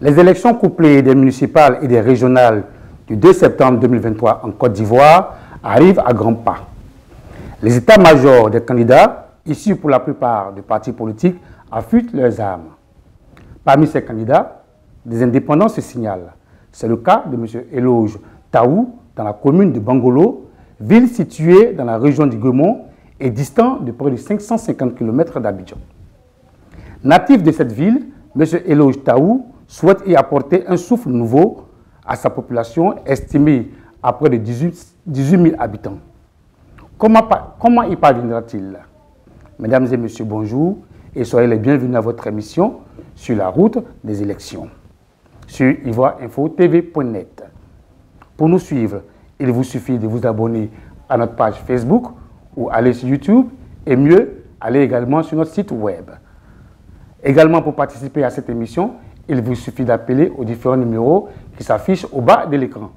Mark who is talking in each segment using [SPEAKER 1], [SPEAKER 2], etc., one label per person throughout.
[SPEAKER 1] Les élections couplées des municipales et des régionales du 2 septembre 2023 en Côte d'Ivoire arrivent à grands pas. Les états-majors des candidats, issus pour la plupart de partis politiques, affûtent leurs armes. Parmi ces candidats, des indépendants se signalent. C'est le cas de M. Eloge Taou dans la commune de Bangolo, ville située dans la région du Guémon et distant de près de 550 km d'Abidjan. Natif de cette ville, M. Eloge Taou souhaite y apporter un souffle nouveau à sa population estimée à près de 18 000 habitants. Comment y parviendra-t-il? Mesdames et messieurs, bonjour et soyez les bienvenus à votre émission sur la route des élections sur ivoireinfo-tv.net. Pour nous suivre, il vous suffit de vous abonner à notre page Facebook ou aller sur YouTube et mieux, aller également sur notre site web. Également, pour participer à cette émission, il vous suffit d'appeler aux différents numéros qui s'affichent au bas de l'écran.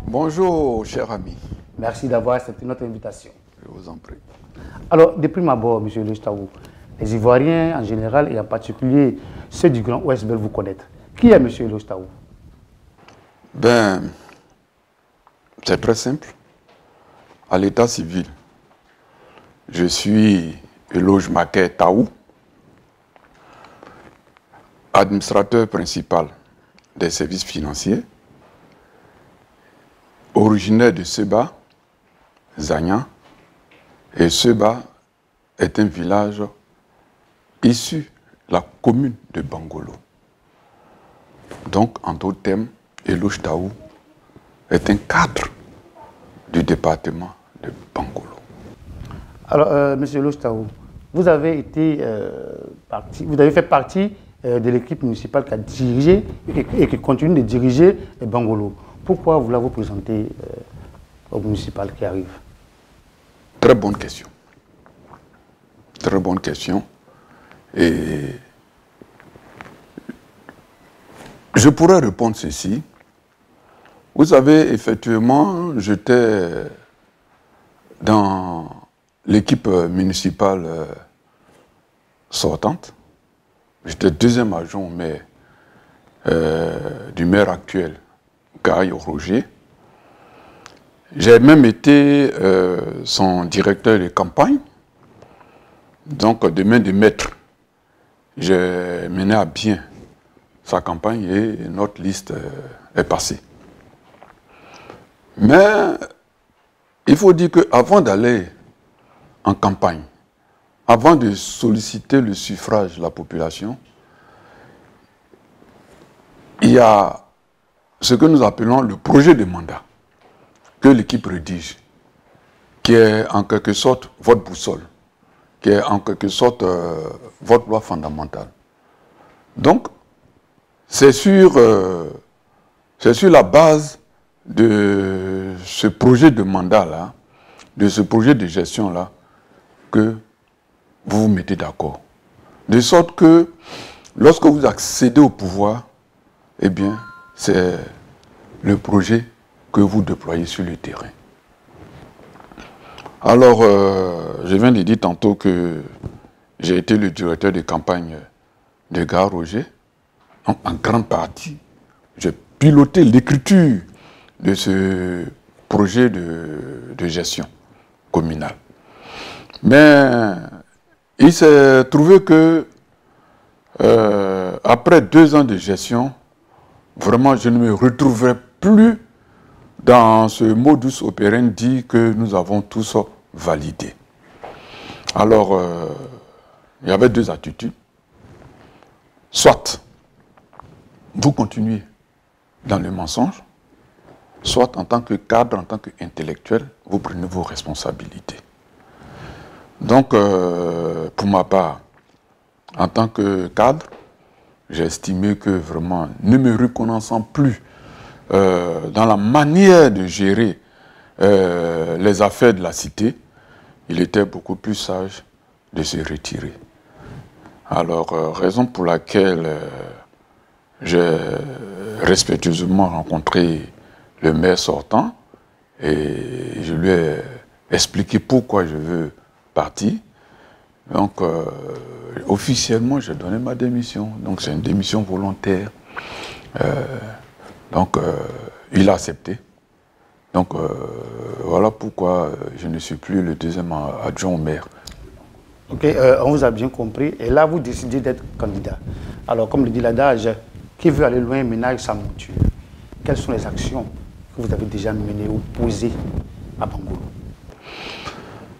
[SPEAKER 2] Bonjour, cher ami.
[SPEAKER 1] Merci d'avoir accepté notre invitation.
[SPEAKER 2] Je vous en prie.
[SPEAKER 1] Alors, de prime abord, M. Eloge Taou, les Ivoiriens en général et en particulier ceux du Grand Ouest veulent vous connaître. Qui est M. Eloge Taou?
[SPEAKER 2] Ben, c'est très simple. À l'état civil, je suis Eloge Maké Taou, administrateur principal des services financiers, originaire de Seba, Zagnan, et Seba est un village issu de la commune de Bangolo. Donc, en d'autres termes, Eloge Taou est un cadre du département de Bangolo.
[SPEAKER 1] Alors, M. Eloge Taou, vous avez fait partie de l'équipe municipale qui a dirigé et qui continue de diriger Bangolo. Pourquoi vous l'avez présenté au municipal qui arrive?
[SPEAKER 2] Très bonne question. Très bonne question. Et je pourrais répondre ceci. Vous savez, effectivement, j'étais dans l'équipe municipale sortante. J'étais deuxième adjoint du maire actuel, Gaï Roger. J'ai même été son directeur de campagne. Donc, de main de maître, j'ai mené à bien sa campagne et notre liste est passée. Mais il faut dire qu'avant d'aller en campagne, avant de solliciter le suffrage de la population, il y a ce que nous appelons le projet de mandat que l'équipe rédige, qui est en quelque sorte votre boussole, qui est en quelque sorte votre loi fondamentale. Donc, c'est sur la base de ce projet de mandat-là, de ce projet de gestion-là, que vous vous mettez d'accord. De sorte que, lorsque vous accédez au pouvoir, eh bien, c'est le projet que vous déployez sur le terrain. Alors, je viens de dire tantôt que j'ai été le directeur de campagne de Gaï Roger en grande partie, j'ai piloté l'écriture de ce projet de gestion communale. Mais il s'est trouvé que, après 2 ans de gestion, vraiment, je ne me retrouverai plus dans ce modus operandi que nous avons tous validé. Alors, il y avait 2 attitudes. Soit vous continuez dans le mensonge, soit en tant que cadre, en tant qu'intellectuel, vous prenez vos responsabilités. Donc, pour ma part, en tant que cadre, j'ai estimé que vraiment, ne me reconnaissant plus dans la manière de gérer les affaires de la cité, il était beaucoup plus sage de se retirer. Alors, raison pour laquelle j'ai respectueusement rencontré le maire sortant et je lui ai expliqué pourquoi je veux partir. Donc, officiellement, j'ai donné ma démission. Donc, c'est une démission volontaire. Donc, il a accepté. Donc, voilà pourquoi je ne suis plus le 2e adjoint au maire.
[SPEAKER 1] Ok, on vous a bien compris. Et là, vous décidez d'être candidat. Alors, comme le dit l'adage, qui veut aller loin ménage sa monture. Quelles sont les actions que vous avez déjà menées ou posées à Bangolo?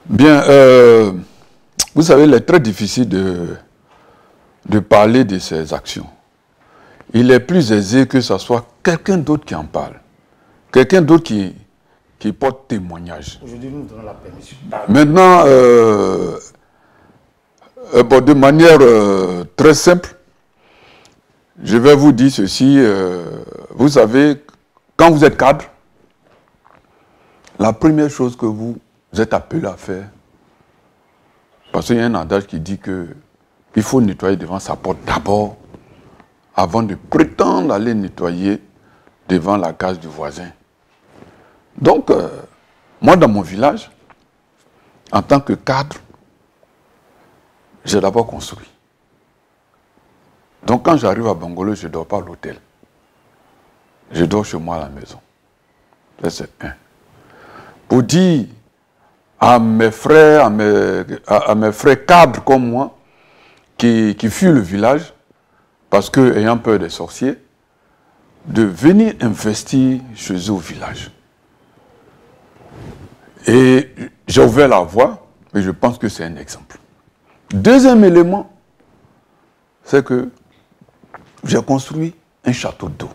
[SPEAKER 2] Bien, vous savez, il est très difficile de parler de ces actions. Il est plus aisé que ce soit quelqu'un d'autre qui en parle. Quelqu'un d'autre qui porte témoignage.
[SPEAKER 1] Aujourd'hui, nous donnons la permission.
[SPEAKER 2] Maintenant, bon, de manière très simple, je vais vous dire ceci. Vous savez, quand vous êtes cadre, la première chose que vous êtes appelé à faire, parce qu'il y a un adage qui dit qu'il faut nettoyer devant sa porte d'abord, avant de prétendre aller nettoyer devant la case du voisin. Donc, moi, dans mon village, en tant que cadre, j'ai d'abord construit. Donc, quand j'arrive à Bangolo, je ne dors pas à l'hôtel. Je dors chez moi à la maison. Ça, c'est un. Pour dire à mes frères, à mes frères cadres comme moi, qui fuient le village, parce qu'ayant peur des sorciers, de venir investir chez eux au village. Et j'ai ouvert la voie, et je pense que c'est un exemple. Deuxième élément, c'est que j'ai construit un château d'eau.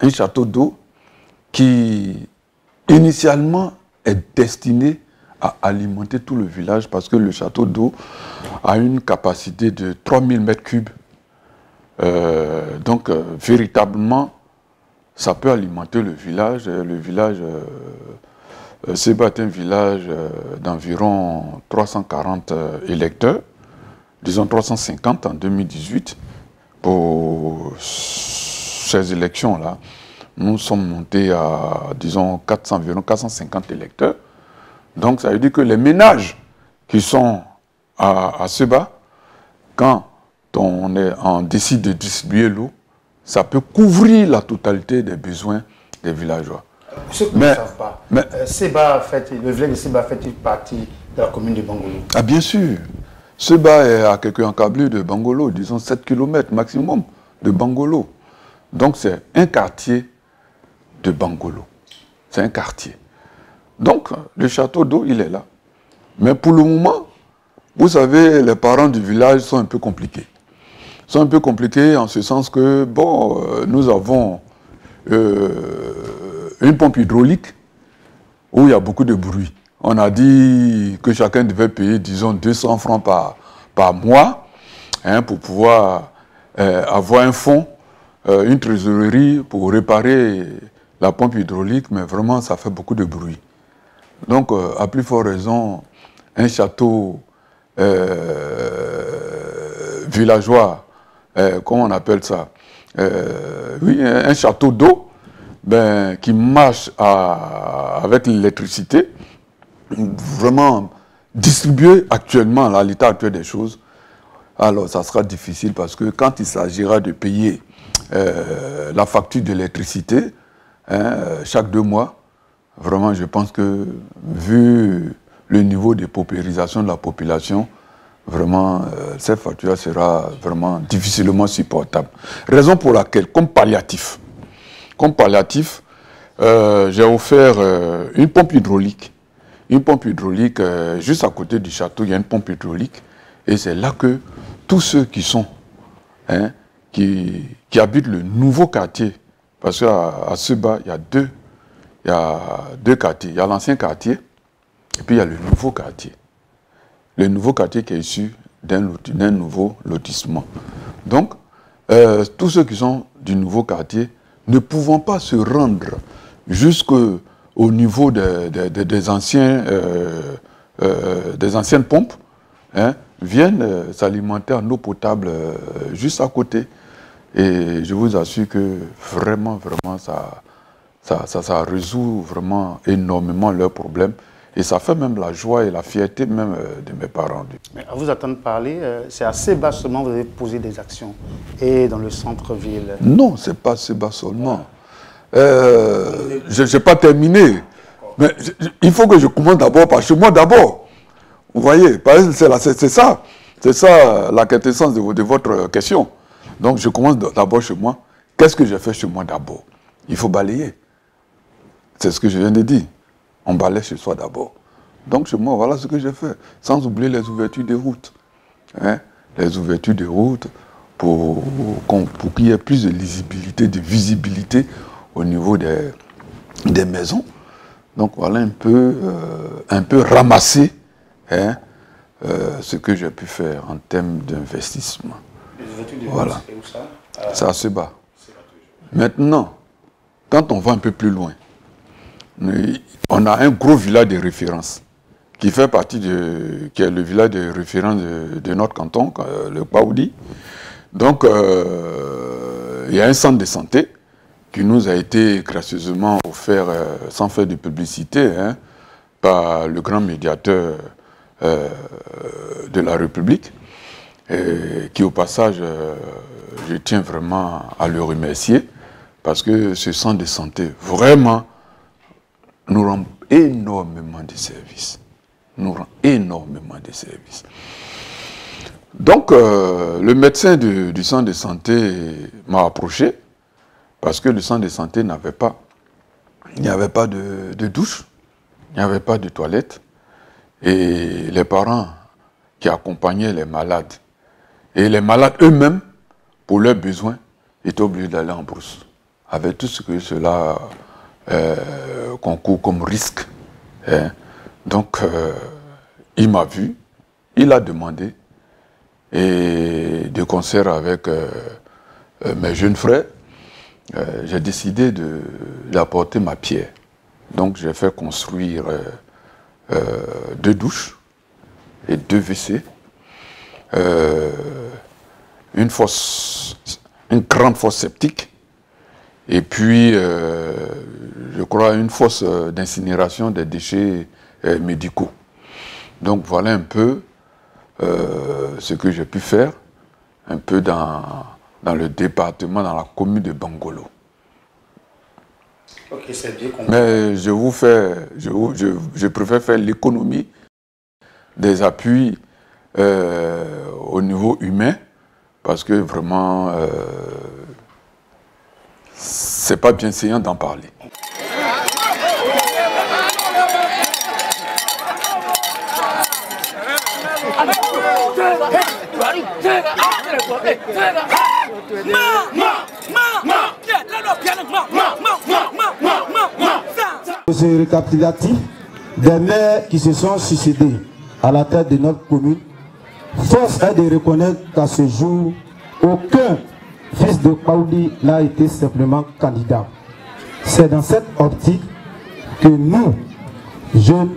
[SPEAKER 2] Un château d'eau qui, initialement, est destiné à alimenter tout le village parce que le château d'eau a une capacité de 3000 mètres cubes. Donc, véritablement, ça peut alimenter le village. Le village, Seba est un village d'environ 340 électeurs, disons 350 en 2018. Pour ces élections-là, nous sommes montés à, disons, environ 450 électeurs. Donc, ça veut dire que les ménages qui sont à Seba, quand on décide de distribuer l'eau, ça peut couvrir la totalité des besoins des villageois.
[SPEAKER 1] Ceux qui ne savent pas, le village de Seba fait partie de la commune de Bangolo.
[SPEAKER 2] Ah, bien sûr. Seba est à quelques encablures de Bangolo, disons 7 km maximum de Bangolo. Donc c'est un quartier de Bangolo. C'est un quartier. Donc le château d'eau, il est là. Mais pour le moment, vous savez, les parents du village sont un peu compliqués. Ils sont un peu compliqués en ce sens que, bon, nous avons une pompe hydraulique où il y a beaucoup de bruit. On a dit que chacun devait payer, disons, 200 francs par mois pour pouvoir avoir un fonds, une trésorerie pour réparer la pompe hydraulique, mais vraiment, ça fait beaucoup de bruit. Donc, à plus forte raison, un château villageois, comment on appelle ça, oui, un château d'eau qui marche avec l'électricité, vraiment distribué actuellement à l'état actuel des choses, alors ça sera difficile parce que quand il s'agira de payer la facture d'électricité, chaque 2 mois, vraiment je pense que vu le niveau de paupérisation de la population, vraiment cette facture sera vraiment difficilement supportable. Raison pour laquelle, comme palliatif, j'ai offert une pompe hydraulique. Une pompe hydraulique, juste à côté du château, il y a une pompe hydraulique. Et c'est là que tous ceux qui sont, qui habitent le nouveau quartier, parce qu'à Seba, il y a deux quartiers. Il y a l'ancien quartier, et puis il y a le nouveau quartier. Le nouveau quartier qui est issu d'un nouveau lotissement. Donc, tous ceux qui sont du nouveau quartier ne pouvant pas se rendre jusqu'au niveau des anciennes pompes, viennent s'alimenter en eau potable juste à côté. Et je vous assure que vraiment, ça résout vraiment énormément leurs problèmes. Et ça fait même la joie et la fierté même de mes parents.
[SPEAKER 1] Mais à vous attendre parler, c'est à Seba seulement que vous avez posé des actions. Et dans le centre-ville? Non,
[SPEAKER 2] ce n'est pas Seba seulement. Je n'ai pas terminé. Mais il faut que je commence d'abord par chez moi d'abord. Vous voyez, c'est ça la quintessence de votre question. Donc je commence d'abord chez moi. Qu'est-ce que j'ai fait chez moi d'abord? Il faut balayer. C'est ce que je viens de dire. On balaye chez soi d'abord. Donc chez moi, voilà ce que j'ai fait. Sans oublier les ouvertures de routes. Les ouvertures de routes pour qu'il y ait plus de lisibilité, de visibilité au niveau des maisons. Donc voilà un peu ramasser ce que j'ai pu faire en termes d'investissement. Voilà. C'est à Seba. Maintenant, quand on va un peu plus loin, on a un gros village de référence qui fait partie qui est le village de référence de notre canton, le Paoudi. Donc, il y a un centre de santé qui nous a été gracieusement offert, sans faire de publicité, par le grand médiateur de la République, et qui au passage, je tiens vraiment à le remercier, parce que ce centre de santé, vraiment, nous rend énormément de services. Donc, le médecin du centre de santé m'a approché, parce que le centre de santé il n'y avait pas de douche, il n'y avait pas de toilette, et les parents qui accompagnaient les malades, et les malades eux-mêmes, pour leurs besoins, étaient obligés d'aller en brousse, avec tout ce que cela concourt comme risque. Donc, il m'a vu, il a demandé, et de concert avec mes jeunes frères, j'ai décidé d'apporter ma pierre. Donc, j'ai fait construire 2 douches et 2 WC, une grande fosse septique, et puis, je crois, une fosse d'incinération des déchets médicaux. Donc, voilà un peu ce que j'ai pu faire, un peu dans le département, dans la commune de Bangolo.
[SPEAKER 1] Ok, c'est bien compris.
[SPEAKER 2] Mais je préfère faire l'économie des appuis au niveau humain, parce que vraiment, c'est pas bien séant d'en parler.
[SPEAKER 3] Ce récapitulatif des maires qui se sont suicidés à la tête de notre commune, force est de reconnaître qu'à ce jour, aucun fils de Paoudi n'a été simplement candidat. C'est dans cette optique que nous, jeunes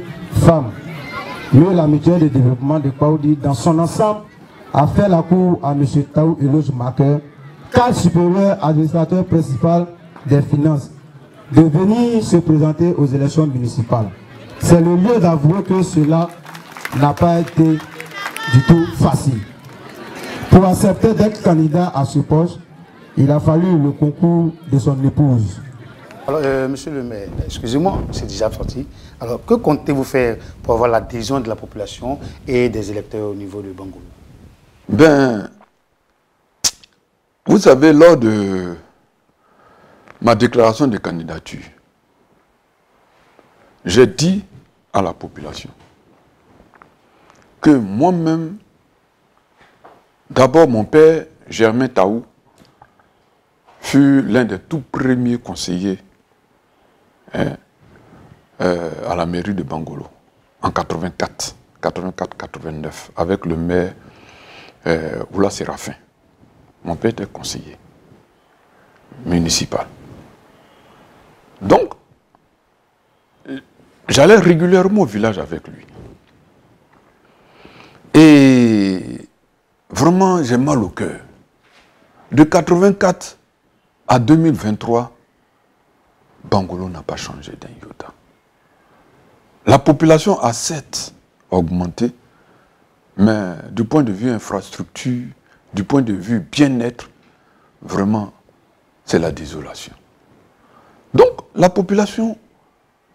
[SPEAKER 3] femmes, nous, la mutuelle de développement de Paoudi, dans son ensemble, a fait la cour à M. Taou Eloge Maker, cadre supérieur administrateur principal des finances, de venir se présenter aux élections municipales. C'est le lieu d'avouer que cela n'a pas été du tout facile. Pour accepter d'être candidat à ce poste, il a fallu le concours de son épouse.
[SPEAKER 1] Alors, monsieur le maire, excusez-moi, c'est déjà sorti. Alors, que comptez-vous faire pour avoir l'adhésion de la population et des électeurs au niveau de Bangolo?
[SPEAKER 2] Ben, vous savez, lors de ma déclaration de candidature, j'ai dit à la population que moi-même, d'abord mon père, Germain Taou, fut l'un des tout premiers conseillers à la mairie de Bangolo en 84-89 avec le maire Oula Séraphin. Mon père était conseiller municipal. Donc, j'allais régulièrement au village avec lui. Et vraiment, j'ai mal au cœur. De 84 à 2023, Bangolo n'a pas changé d'un iota. La population a certes augmenté, mais du point de vue infrastructure, du point de vue bien-être, vraiment, c'est la désolation. Donc, la population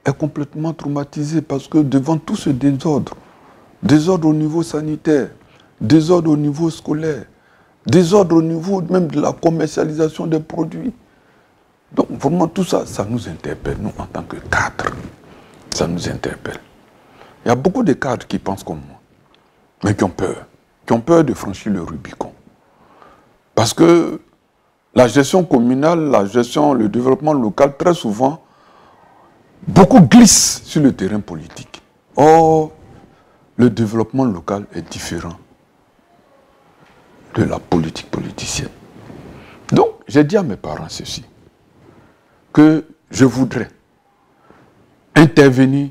[SPEAKER 2] est complètement traumatisée parce que devant tout ce désordre au niveau sanitaire, désordre au niveau scolaire, désordre au niveau même de la commercialisation des produits. Donc, vraiment, tout ça, ça nous interpelle, nous, en tant que cadres. Ça nous interpelle. Il y a beaucoup de cadres qui pensent comme moi, mais qui ont peur de franchir le Rubicon. Parce que la gestion communale, le développement local, très souvent, beaucoup glissent sur le terrain politique. Or, le développement local est différent de la politique politicienne. Donc, j'ai dit à mes parents ceci, que je voudrais intervenir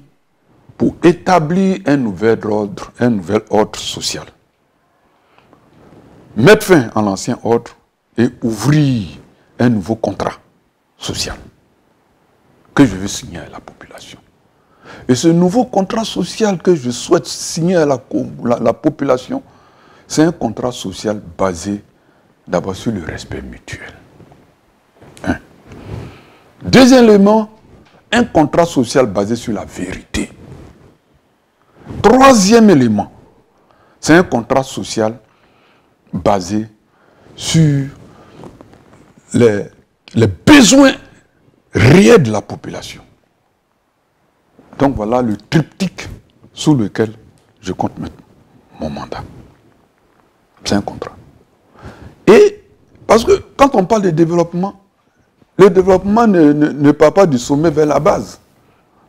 [SPEAKER 2] pour établir un nouvel ordre social. Mettre fin à l'ancien ordre et ouvrir un nouveau contrat social que je veux signer à la population. Et ce nouveau contrat social que je souhaite signer à la population, c'est un contrat social basé d'abord sur le respect mutuel. Un. Deuxième élément, un contrat social basé sur la vérité. Troisième élément, c'est un contrat social basé sur les besoins réels de la population. Donc voilà le triptyque sous lequel je compte mettre mon mandat. C'est un contrat. Et parce que quand on parle de développement, le développement ne part pas du sommet vers la base.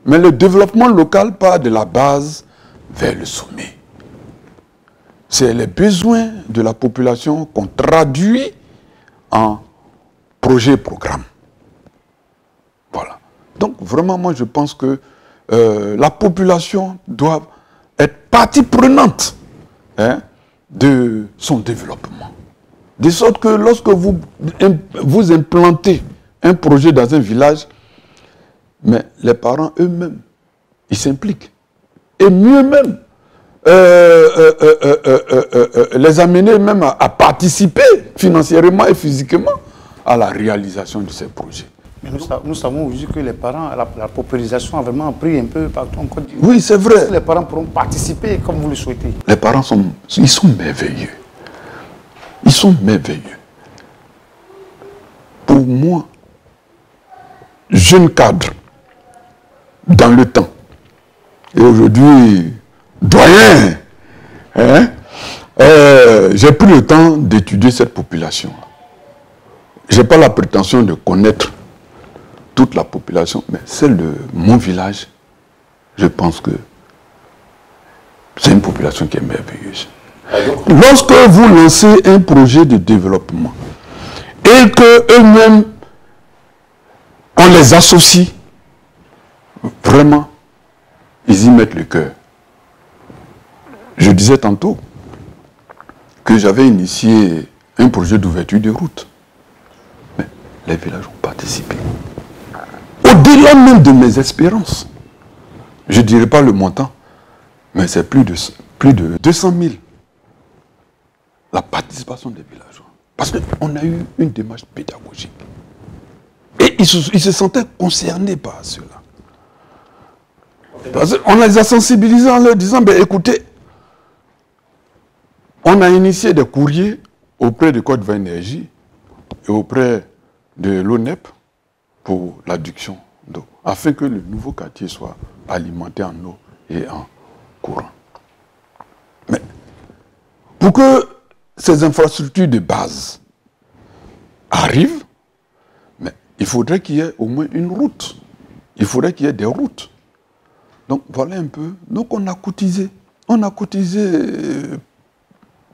[SPEAKER 2] Mais le développement local part de la base vers le sommet. C'est les besoins de la population qu'on traduit en projet et programme. Voilà. Donc vraiment, moi je pense que la population doit être partie prenante de son développement. De sorte que lorsque vous implantez un projet dans un village, mais les parents eux-mêmes, ils s'impliquent. Et mieux même, les amener même à participer financièrement et physiquement à la réalisation de ces projets.
[SPEAKER 1] Mais nous savons aussi que les parents, la popularisation a vraiment pris un peu partout en Côte d'Ivoire.
[SPEAKER 2] Oui, c'est vrai.
[SPEAKER 1] Les parents pourront participer comme vous le souhaitez.
[SPEAKER 2] Les parents sont merveilleux. Ils sont merveilleux. Pour moi, jeune cadre, dans le temps, et aujourd'hui, doyen, j'ai pris le temps d'étudier cette population. Je n'ai pas la prétention de connaître toute la population, mais celle de mon village, je pense que c'est une population qui est merveilleuse. Lorsque vous lancez un projet de développement et que eux-mêmes, on les associe, vraiment, ils y mettent le cœur. Je disais tantôt que j'avais initié un projet d'ouverture de route. Mais les villages ont participé. Au-delà même de mes espérances. Je ne dirais pas le montant, mais c'est plus de 200 000 la participation des villageois. Parce qu'on a eu une démarche pédagogique. Et ils se sentaient concernés par cela. Parce qu'on les a sensibilisés en leur disant, ben, écoutez, on a initié des courriers auprès de Côte d'Ivoire Énergie et auprès de l'ONEP pour l'adduction d'eau, afin que le nouveau quartier soit alimenté en eau et en courant. Mais pour que ces infrastructures de base arrivent, mais il faudrait qu'il y ait au moins une route. Il faudrait qu'il y ait des routes. Donc voilà un peu. Donc on a cotisé. On a cotisé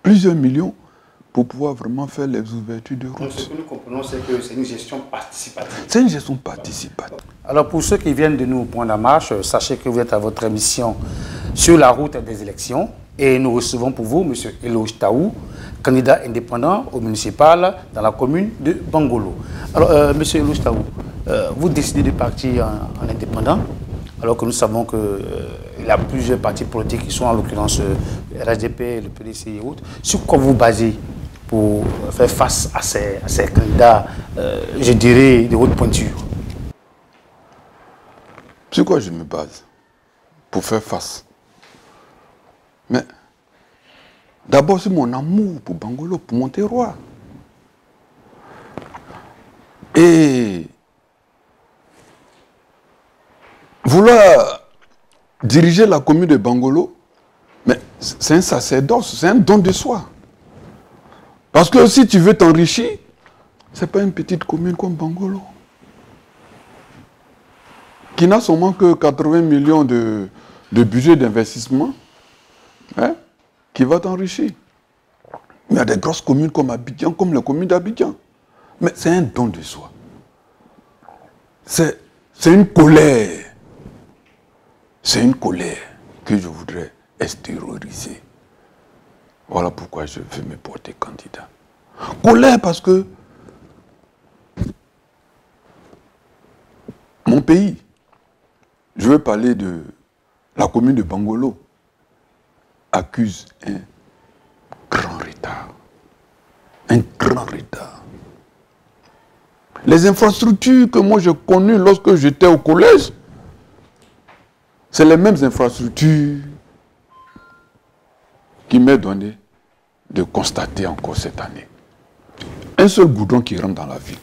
[SPEAKER 2] plusieurs millions pour pouvoir vraiment faire les ouvertures de routes.
[SPEAKER 1] Donc ce que nous comprenons, c'est que c'est une gestion participative.
[SPEAKER 2] C'est une gestion participative.
[SPEAKER 1] Alors pour ceux qui viennent de nous prendre la marche, sachez que vous êtes à votre émission sur la route des élections et nous recevons pour vous M. Eloge Taou, candidat indépendant au municipal dans la commune de Bangolo. Alors M. Eloge Taou, vous décidez de partir en indépendant alors que nous savons qu'il y a plusieurs partis politiques qui sont en l'occurrence le RHDP, le PDC et autres. Sur quoi vous basez pour faire face à ces candidats, je dirais, de haute pointure?
[SPEAKER 2] Sur quoi je me base pour faire face? Mais d'abord, c'est mon amour pour Bangolo, pour mon terroir. Et vouloir diriger la commune de Bangolo, mais c'est un sacerdoce, c'est un don de soi. Parce que si tu veux t'enrichir, ce n'est pas une petite commune comme Bangolo, qui n'a seulement que 80 millions de budget d'investissement, hein, qui va t'enrichir. Mais il y a des grosses communes comme Abidjan, comme la commune d'Abidjan. Mais c'est un don de soi. C'est une colère. C'est une colère que je voudrais extérioriser. Voilà pourquoi je veux me porter candidat. Colère parce que mon pays, je veux parler de la commune de Bangolo, accuse un grand retard. Un grand retard. Les infrastructures que moi j'ai connues lorsque j'étais au collège, c'est les mêmes infrastructures qui m'est donné de constater encore cette année. Un seul goudron qui rentre dans la ville,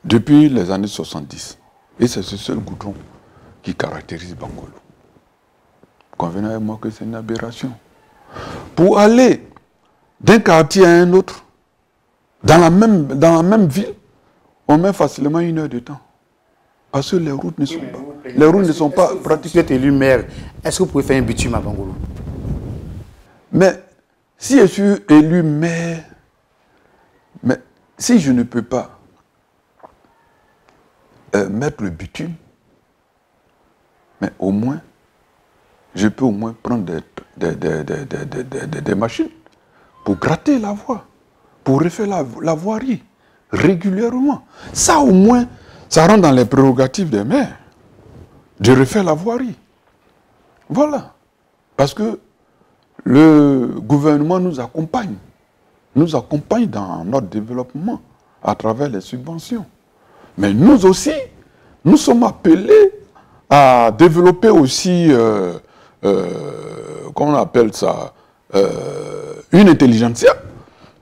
[SPEAKER 2] depuis les années 70. Et c'est ce seul goudron qui caractérise Bangolo. Convenez avec moi que c'est une aberration. Pour aller d'un quartier à un autre, dans la même ville, on met facilement 1 heure de temps. Parce que les routes ne sont pas pratiquées.
[SPEAKER 1] Si vous êtes élu maire, est-ce que vous pouvez faire un bitume à Bangolo?
[SPEAKER 2] Mais si je suis élu maire, mais si je ne peux pas mettre le bitume, mais au moins, je peux au moins prendre des machines pour gratter la voie, pour refaire la voirie régulièrement. Ça au moins, ça rentre dans les prérogatives des maires de refaire la voirie. Voilà. Parce que le gouvernement nous accompagne dans notre développement à travers les subventions. Mais nous aussi, nous sommes appelés à développer aussi, comment on appelle ça, une intelligentsia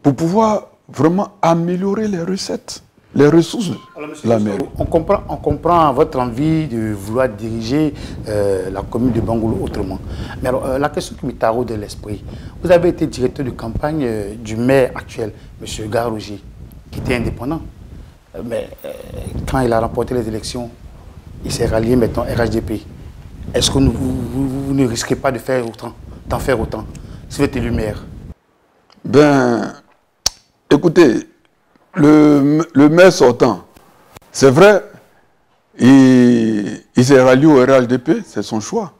[SPEAKER 2] pour pouvoir vraiment améliorer les recettes, les ressources de la mairie.
[SPEAKER 1] On comprend votre envie de vouloir diriger la commune de Bangolo autrement. Mais alors, la question qui me taraude de l'esprit, vous avez été directeur de campagne du maire actuel, M. Garoger, qui était indépendant. Mais quand il a remporté les élections, il s'est rallié maintenant RHDP. Est-ce que vous ne risquez pas de faire autant, d'en faire autant, si vous êtes élu maire?
[SPEAKER 2] Ben, écoutez, le maire sortant, c'est vrai, il s'est rallié au RHDP, c'est son choix.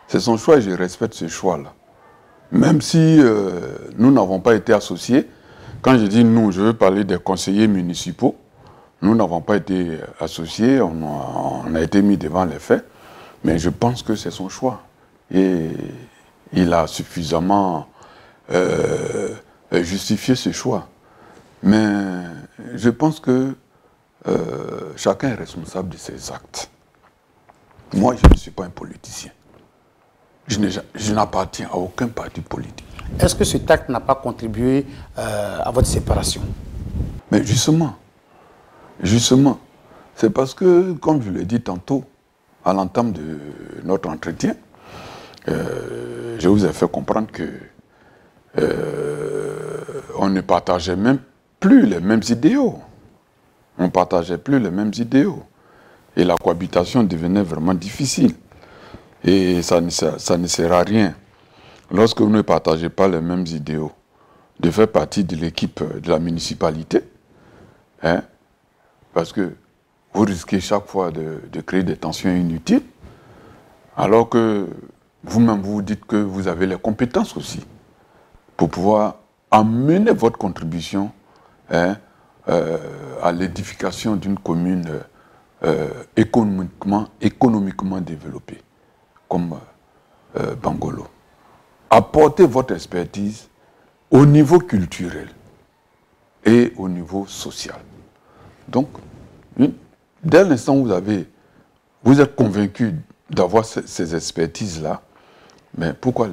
[SPEAKER 2] C'est son choix et je respecte ce choix-là. Même si nous n'avons pas été associés, quand je dis nous, je veux parler des conseillers municipaux, nous n'avons pas été associés, on a été mis devant les faits, mais je pense que c'est son choix. Et il a suffisamment justifier ce choix. Mais je pense que chacun est responsable de ses actes. Moi, je ne suis pas un politicien. Je n'appartiens à aucun parti politique.
[SPEAKER 1] Est-ce que cet acte n'a pas contribué à votre séparation?
[SPEAKER 2] Mais justement, c'est parce que, comme je l'ai dit tantôt, à l'entame de notre entretien, je vous ai fait comprendre que on ne partageait même plus les mêmes idéaux. On ne partageait plus les mêmes idéaux. Et la cohabitation devenait vraiment difficile. Et ça ne sert à rien, lorsque vous ne partagez pas les mêmes idéaux, de faire partie de l'équipe de la municipalité, hein, parce que vous risquez chaque fois de créer des tensions inutiles, alors que vous-même vous dites que vous avez les compétences aussi pour pouvoir amener votre contribution, hein, à l'édification d'une commune économiquement développée, comme Bangolo. Apportez votre expertise au niveau culturel et au niveau social. Donc, dès l'instant où vous êtes convaincu d'avoir ces expertises-là, mais pourquoi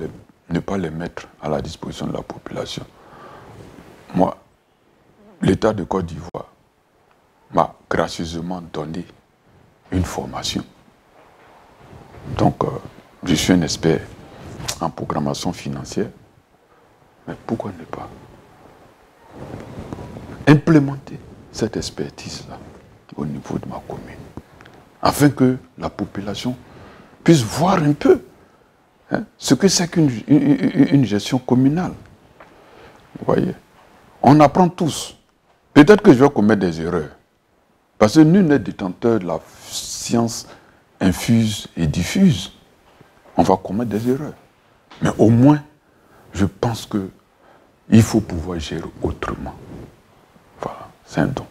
[SPEAKER 2] ne pas les mettre à la disposition de la population? Moi, l'État de Côte d'Ivoire m'a gracieusement donné une formation. Donc, je suis un expert en programmation financière, mais pourquoi ne pas implémenter cette expertise-là au niveau de ma commune, afin que la population puisse voir un peu, hein, ce que c'est qu'une gestion communale. Vous voyez, on apprend tous. Peut-être que je vais commettre des erreurs, parce que nul n'est détenteur de la science infuse et diffuse. On va commettre des erreurs. Mais au moins, je pense qu'il faut pouvoir gérer autrement. Voilà, c'est un don.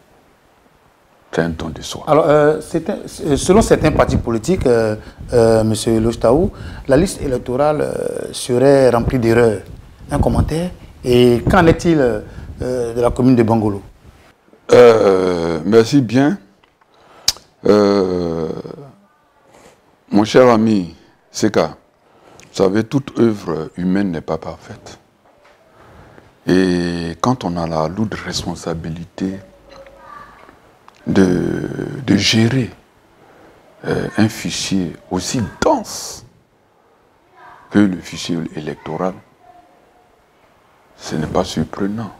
[SPEAKER 2] C'est un don de soi.
[SPEAKER 1] Alors, selon certains partis politiques, M. Lojtaou, la liste électorale serait remplie d'erreurs. Un commentaire? Et qu'en est-il de la commune de Bangolo?
[SPEAKER 2] Merci bien. Mon cher ami Seka, vous savez, toute œuvre humaine n'est pas parfaite. Et quand on a la lourde responsabilité de gérer un fichier aussi dense que le fichier électoral, ce n'est pas surprenant.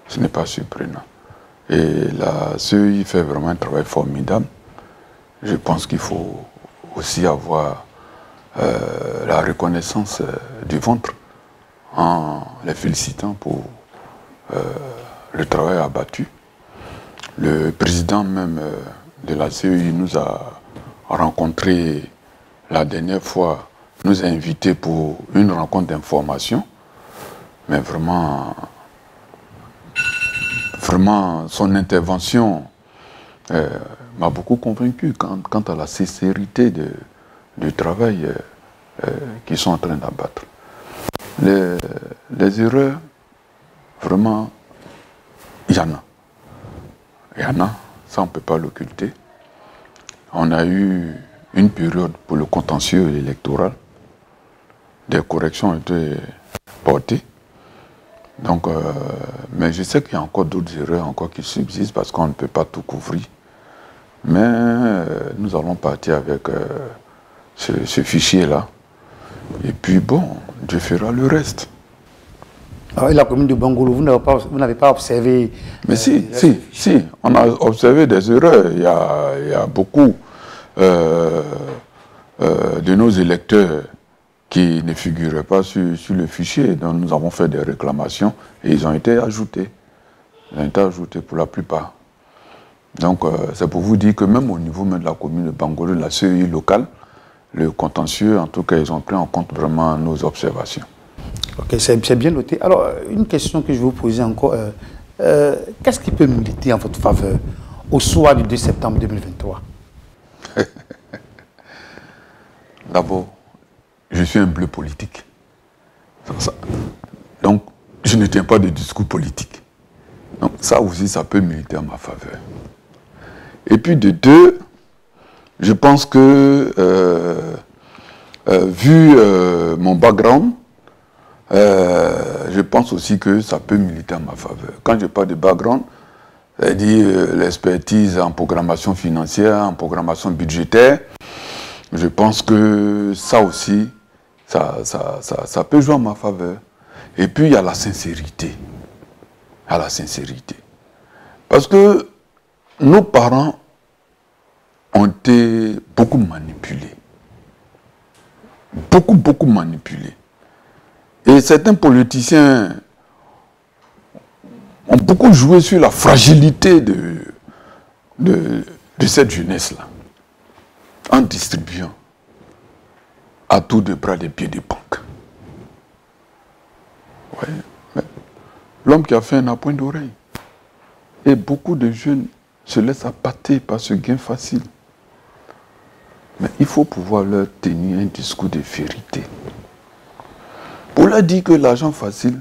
[SPEAKER 2] Ce n'est pas surprenant. Et la CEI fait vraiment un travail formidable. Je pense qu'il faut aussi avoir la reconnaissance du ventre en les félicitant pour le travail abattu. Le président même de la CEI nous a rencontrés la dernière fois, nous a invités pour une rencontre d'information, mais vraiment son intervention m'a beaucoup convaincu quant à la sincérité du travail qu'ils sont en train d'abattre. Les erreurs, vraiment, il y en a. Il y en a, ça on ne peut pas l'occulter. On a eu une période pour le contentieux électoral. Des corrections ont été portées. Donc, mais je sais qu'il y a encore d'autres erreurs encore qui subsistent parce qu'on ne peut pas tout couvrir. Mais nous allons partir avec ce fichier-là. Et puis bon, Dieu fera le reste.
[SPEAKER 1] Alors, et la commune de Bangolo, vous n'avez pas observé...
[SPEAKER 2] Mais si, on a observé des erreurs. Il y a beaucoup de nos électeurs qui ne figuraient pas sur le fichier. Donc nous avons fait des réclamations et ils ont été ajoutés. Ils ont été ajoutés pour la plupart. Donc c'est pour vous dire que même au niveau même de la commune de Bangolo, la CEI locale, le contentieux, en tout cas, ils ont pris en compte vraiment nos observations.
[SPEAKER 1] Ok, c'est bien noté. Alors, une question que je vais vous poser encore. Qu'est-ce qui peut militer en votre faveur au soir du 2 septembre 2023?
[SPEAKER 2] D'abord, je suis un bleu politique. Donc, je ne tiens pas de discours politique. Donc, ça aussi, ça peut militer en ma faveur. Et puis, de deux, je pense que, vu mon background, je pense aussi que ça peut militer en ma faveur. Quand je parle de background, c'est-à-dire l'expertise en programmation financière, en programmation budgétaire, je pense que ça aussi, ça peut jouer en ma faveur. Et puis, il y a la sincérité. Il y a la sincérité. Parce que nos parents ont été beaucoup manipulés. Beaucoup manipulés. Et certains politiciens ont beaucoup joué sur la fragilité de cette jeunesse-là, en distribuant à tour de bras des pieds des banques. Ouais. L'homme qui a fait un point d'oreille. Et beaucoup de jeunes se laissent appâter par ce gain facile. Mais il faut pouvoir leur tenir un discours de vérité. Pour leur dire que l'argent facile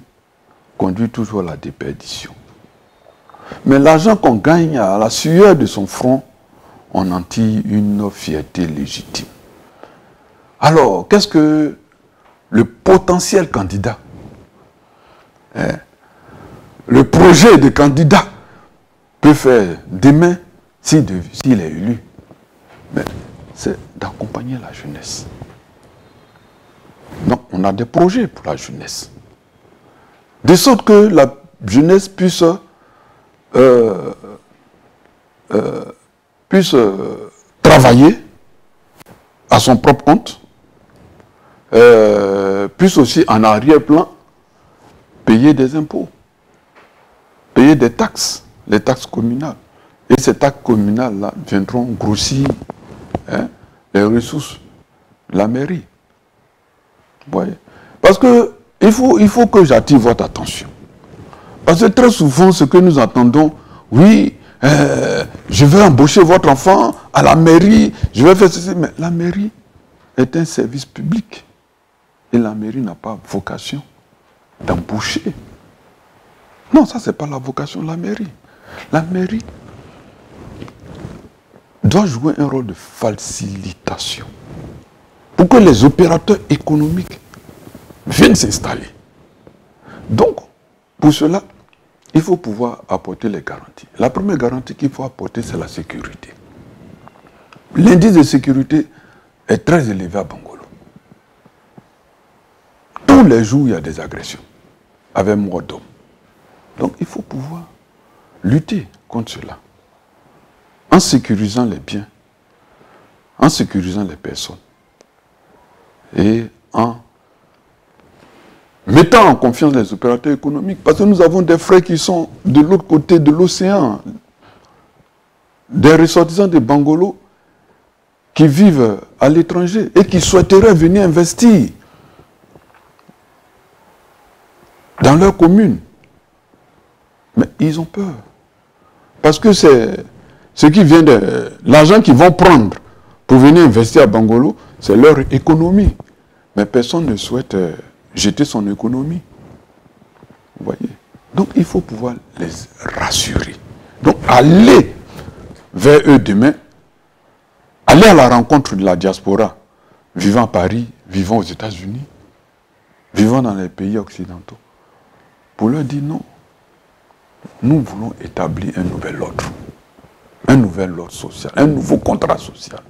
[SPEAKER 2] conduit toujours à la déperdition. Mais l'argent qu'on gagne à la sueur de son front, on en tire une fierté légitime. Alors, qu'est-ce que le potentiel candidat, le projet de candidat peut faire demain s'il est élu? C'est d'accompagner la jeunesse. Donc, on a des projets pour la jeunesse. De sorte que la jeunesse puisse travailler à son propre compte, puisse aussi en arrière-plan payer des impôts, payer des taxes, les taxes communales. Et ces taxes communales-là viendront grossir les ressources de la mairie. Vous voyez? Parce que il faut que j'attire votre attention. Parce que très souvent, ce que nous entendons, oui, je vais embaucher votre enfant à la mairie, je vais faire ceci. Mais la mairie est un service public. Et la mairie n'a pas vocation d'embaucher. Non, ça, ce n'est pas la vocation de la mairie. La mairie doit jouer un rôle de facilitation pour que les opérateurs économiques viennent s'installer. Donc, pour cela, il faut pouvoir apporter les garanties. La première garantie qu'il faut apporter, c'est la sécurité. L'indice de sécurité est très élevé à Bangolo. Tous les jours, il y a des agressions avec mort d'hommes. Donc, il faut pouvoir lutter contre cela en sécurisant les biens, en sécurisant les personnes et en mettant en confiance les opérateurs économiques. Parce que nous avons des frères qui sont de l'autre côté de l'océan, des ressortissants de Bangolo qui vivent à l'étranger et qui souhaiteraient venir investir dans leur commune. Mais ils ont peur. Parce que c'est ce qui vient de l'argent qu'ils vont prendre pour venir investir à Bangolo, c'est leur économie. Mais personne ne souhaite jeter son économie. Vous voyez? Donc il faut pouvoir les rassurer. Donc aller vers eux demain, aller à la rencontre de la diaspora, vivant à Paris, vivant aux États-Unis, vivant dans les pays occidentaux, pour leur dire non. Nous voulons établir un nouvel ordre social, un nouveau contrat social.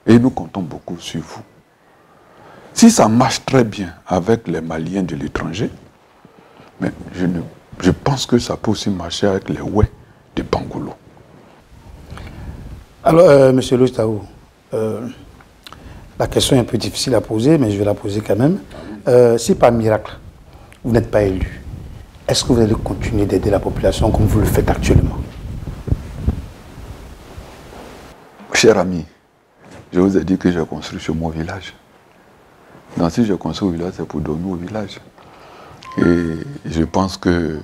[SPEAKER 2] Et nous comptons beaucoup sur vous. Si ça marche très bien avec les Maliens de l'étranger, mais je pense que ça peut aussi marcher avec les Oué de Bangolo.
[SPEAKER 1] Alors, M. Louis Taou, la question est un peu difficile à poser, mais je vais la poser quand même. Si par miracle, vous n'êtes pas élu, est-ce que vous allez continuer d'aider la population comme vous le faites actuellement?
[SPEAKER 2] Cher ami, je vous ai dit que j'ai construit sur mon village. Donc si je construis au village, c'est pour dormir au village. Et je pense que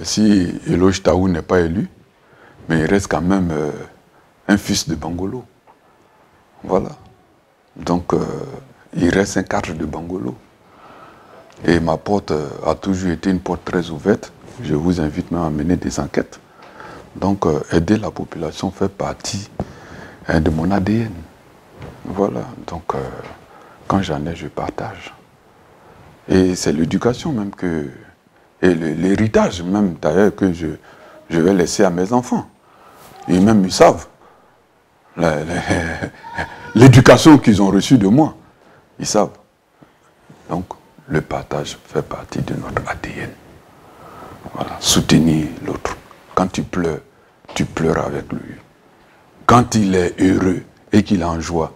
[SPEAKER 2] si Eloge Taou n'est pas élu, mais il reste quand même un fils de Bangolo. Voilà. Donc il reste un cadre de Bangolo. Et ma porte a toujours été une porte très ouverte. Je vous invite même à mener des enquêtes. Donc, aider la population fait partie de mon ADN. Voilà. Donc, quand j'en ai, je partage. Et c'est l'éducation même que... Et l'héritage même, d'ailleurs, que je vais laisser à mes enfants. Et même, ils savent. L'éducation qu'ils ont reçue de moi. Ils savent. Donc, le partage fait partie de notre ADN. Voilà. Soutenir l'autre. Quand tu pleures avec lui. Quand il est heureux et qu'il est en joie,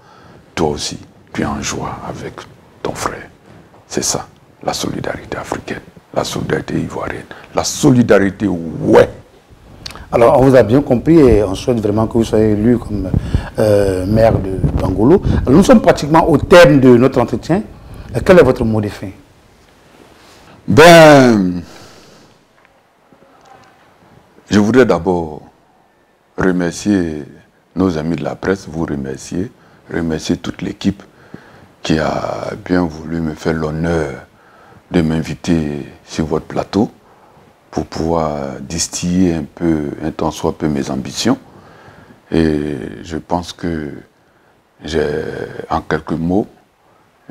[SPEAKER 2] toi aussi, tu es en joie avec ton frère. C'est ça, la solidarité africaine, la solidarité ivoirienne, la solidarité, ouais.
[SPEAKER 1] Alors, on vous a bien compris et on souhaite vraiment que vous soyez élu comme maire de Bangolo. Alors, nous sommes pratiquement au terme de notre entretien. Quel est votre mot de fin?
[SPEAKER 2] Ben, je voudrais d'abord remercier nos amis de la presse, vous remercier toute l'équipe qui a bien voulu me faire l'honneur de m'inviter sur votre plateau pour pouvoir distiller un peu, un tant soit peu mes ambitions. Et je pense que j'ai, en quelques mots,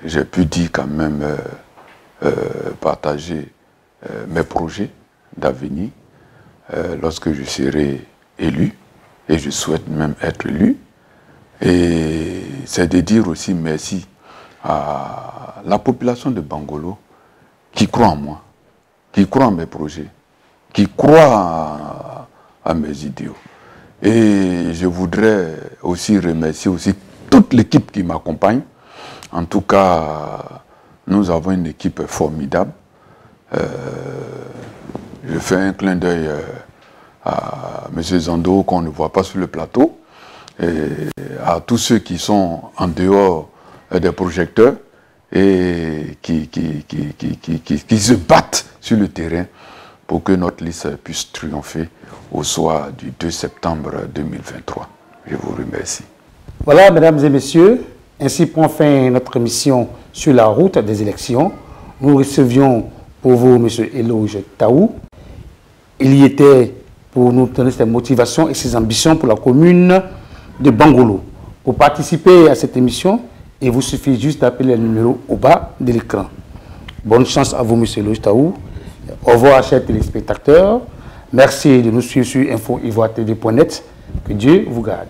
[SPEAKER 2] j'ai pu dire quand même partager mes projets d'avenir lorsque je serai élu, et je souhaite même être élu. Et c'est de dire aussi merci à la population de Bangolo qui croit en moi, qui croit en mes projets, qui croit à mes idéaux. Et je voudrais aussi remercier aussi toute l'équipe qui m'accompagne. En tout cas, nous avons une équipe formidable. Je fais un clin d'œil à M. Zando qu'on ne voit pas sur le plateau, et à tous ceux qui sont en dehors des projecteurs et qui se battent sur le terrain pour que notre liste puisse triompher au soir du 2 septembre 2023. Je vous remercie.
[SPEAKER 1] Voilà, mesdames et messieurs, ainsi prend fin notre émission sur la route des élections. Nous recevions pour vous M. Eloge Taou. Il y était pour nous donner ses motivations et ses ambitions pour la commune de Bangolo. Pour participer à cette émission, il vous suffit juste d'appeler le numéro au bas de l'écran. Bonne chance à vous, M. Eloge Taou. Au revoir, chers téléspectateurs. Merci de nous suivre sur info-ivoire-tv.net. Que Dieu vous garde.